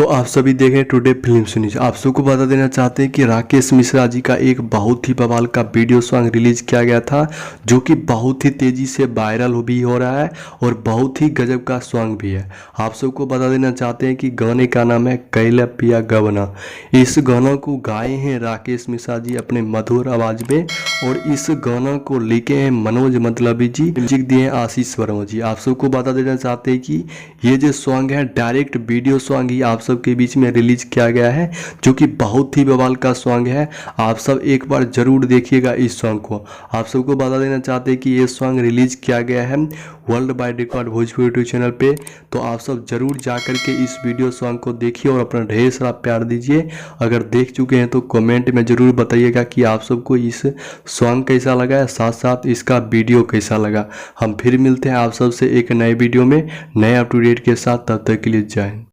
तो आप सभी देख रहे हैं टुडे फिल्म्स न्यूज। आप सबको बता देना चाहते हैं कि राकेश मिश्रा जी का एक बहुत ही बवाल का वीडियो सॉन्ग रिलीज किया गया था, जो कि बहुत ही तेजी से वायरल भी हो रहा है और बहुत ही गजब का सॉन्ग भी है। आप सबको बता देना चाहते हैं कि गाने का नाम है कैला पिया गवना। इस गाना को गाए हैं राकेश मिश्रा जी अपने मधुर आवाज में, और इस गाना को लिखे हैं मनोज मतलबी जी, म्यूजिक दिए हैं आशीष वर्मा जी। आप सबको बता देना चाहते हैं कि ये जो सॉन्ग है डायरेक्ट वीडियो सॉन्ग ही आप सबके बीच में रिलीज किया गया है, जो कि बहुत ही बवाल का सॉन्ग है। आप सब एक बार जरूर देखिएगा इस सॉन्ग को। आप सबको बता देना चाहते हैं कि ये सॉन्ग रिलीज किया गया है world wide record Bhojpuri YouTube channel पे। तो आप सब जरूर जा करके इस वीडियो सॉन्ग को देखिए और अपना ढेर सारा प्यार दीजिए। अगर देख चुके हैं तो कमेंट में जरूर बताइएगा कि आप सबको इस सॉन्ग कैसा लगा है, साथ साथ इसका वीडियो कैसा लगा। हम फिर मिलते हैं आप सबसे एक नए वीडियो में नए अप टू डेट के साथ। तब तक के लिए जय हिंद।